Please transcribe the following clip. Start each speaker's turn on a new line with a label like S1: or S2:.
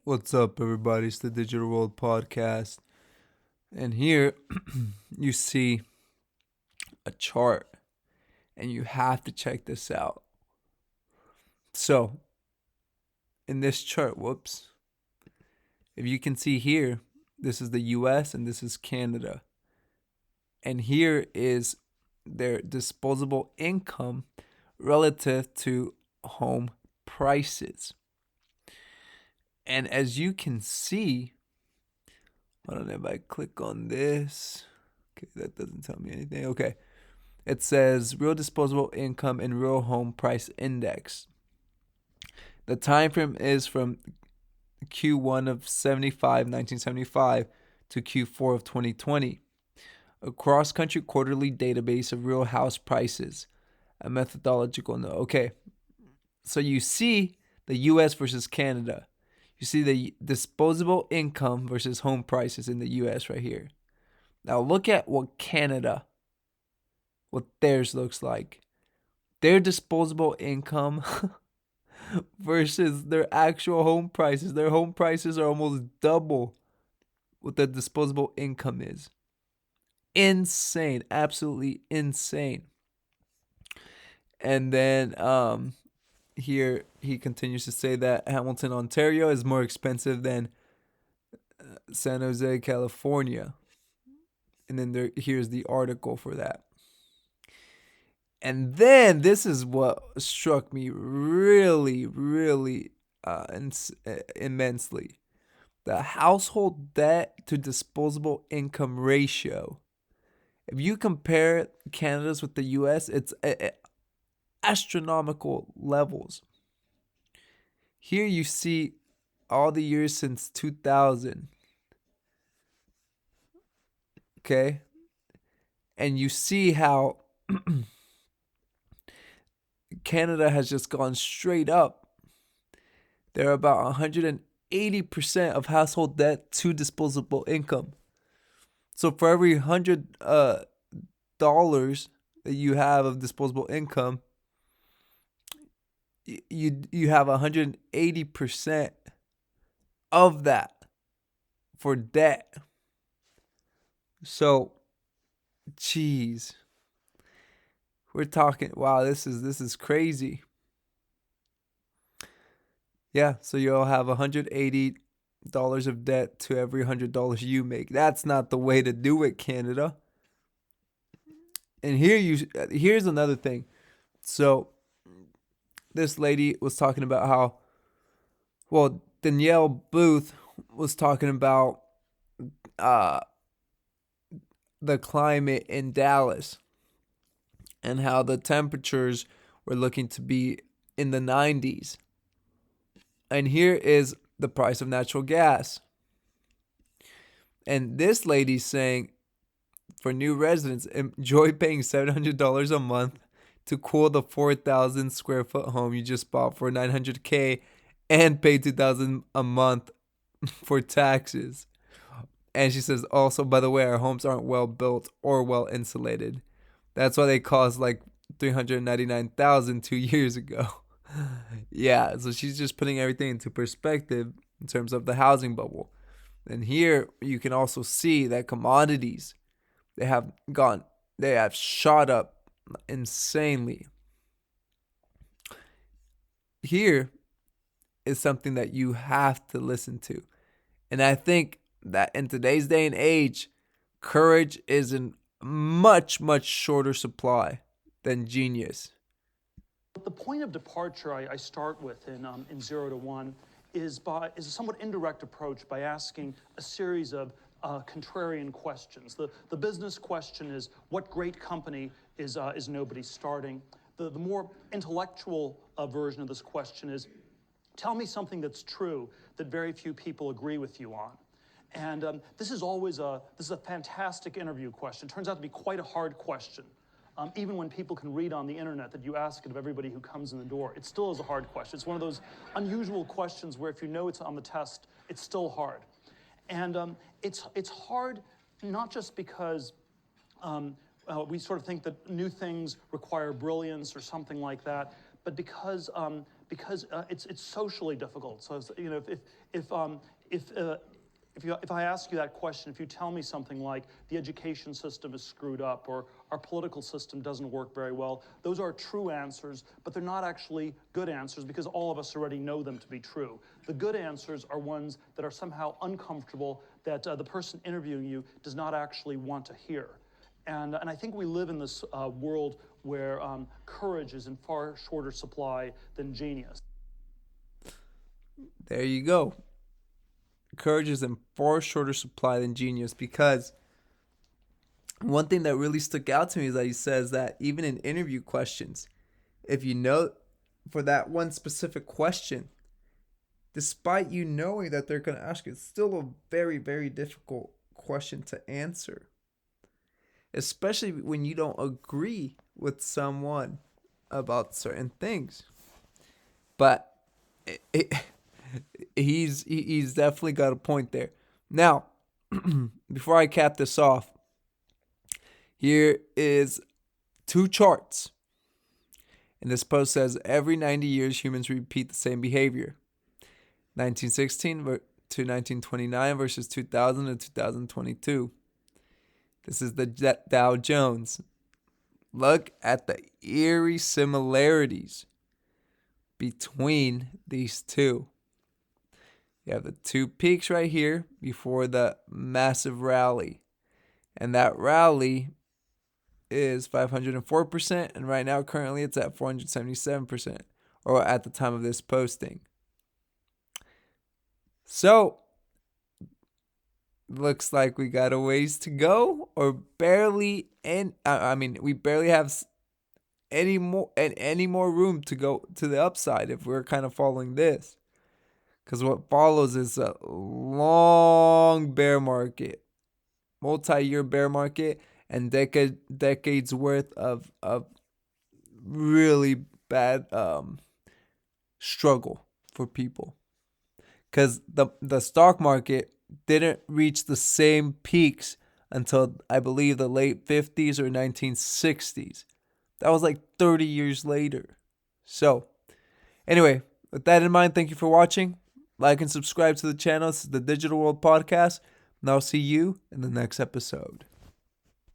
S1: What's up, everybody? It's the Digital World Podcast. And here you see a chart, and you have to check this out. So, in this chart, if you can see here, this is the US and this is Canada. And here is their disposable income relative to home prices. And as you can see, hold on, if I click on this, okay, that doesn't tell me anything. Okay. It says real disposable income and real home price index. The time frame is from Q1 of 1975 to Q4 of 2020. A cross-country quarterly database of real house prices. A methodological note. Okay, so you see the US versus Canada. You see the disposable income versus home prices in the US right here. Now look at what theirs looks like. Their disposable income versus their actual home prices. Their home prices are almost double what the disposable income is. Insane, absolutely insane. And then here he continues to say that Hamilton, Ontario is more expensive than San Jose, California. And then here's the article for that. And then this is what struck me really, really immensely. The household debt to disposable income ratio. If you compare Canada's with the US, it's astronomical levels. Here you see all the years since 2000. Okay? And you see how Canada has just gone straight up. They're about 180% of household debt to disposable income. So for every $100 that you have of disposable income, you have 180% of that for debt. So, geez, we're talking. Wow, this is crazy. Yeah, so you'll have $180 of debt to every $100 you make. That's not the way to do it, Canada. And here's another thing. So this lady was talking about how, well, Danielle Booth was talking about uh, the climate in Dallas and how the temperatures were looking to be in the 90s. And here is the price of natural gas. And this lady's saying for new residents, enjoy paying $700 a month to cool the 4,000 square foot home you just bought for $900K and pay $2,000 a month for taxes. And she says, also, by the way, our homes aren't well built or well insulated. That's why they cost like $399,000 2 years ago. Yeah, so she's just putting everything into perspective in terms of the housing bubble. And here you can also see that commodities, they have shot up insanely. Here is something that you have to listen to. And I think that in today's day and age, courage is in much, much shorter supply than genius.
S2: The point of departure I start with in 0 to 1 is a somewhat indirect approach by asking a series of contrarian questions. The business question is, what great company is nobody starting? The more intellectual version of this question is, tell me something that's true that very few people agree with you on. And this is a fantastic interview question. It turns out to be quite a hard question. Even when people can read on the internet that you ask it of everybody who comes in the door, it still is a hard question. It's one of those unusual questions where if you know it's on the test, it's still hard. And it's hard not just because we sort of think that new things require brilliance or something like that, but because because it's socially difficult. So you know, if I ask you that question, if you tell me something like the education system is screwed up or our political system doesn't work very well, those are true answers, but they're not actually good answers because all of us already know them to be true. The good answers are ones that are somehow uncomfortable, that the person interviewing you does not actually want to hear. And I think we live in this world where courage is in far shorter supply than genius.
S1: There you go. Courage is in far shorter supply than genius, because one thing that really stuck out to me is that he says that even in interview questions, if you know for that one specific question, despite you knowing that they're going to ask you, it's still a very, very difficult question to answer. Especially when you don't agree with someone about certain things. But he's definitely got a point there. Now, before I cap this off, here is 2 charts. And this post says every 90 years humans repeat the same behavior. 1916 to 1929 versus 2000 to 2022. This is the Dow Jones. Look at the eerie similarities between these two. You have the 2 peaks right here before the massive rally. And that rally is 504%. And right now, currently, it's at 477%. Or at the time of this posting. So, looks like we got a ways to go. Or barely, we barely have any more room to go to the upside if we're kind of following this. Because what follows is a long bear market, multi-year bear market, and decades worth of really bad struggle for people. Because the stock market didn't reach the same peaks until, I believe, the late 50s or 1960s. That was like 30 years later. So, anyway, with that in mind, thank you for watching. Like and subscribe to the channel. This is the Digital World Podcast. And I'll see you in the next episode.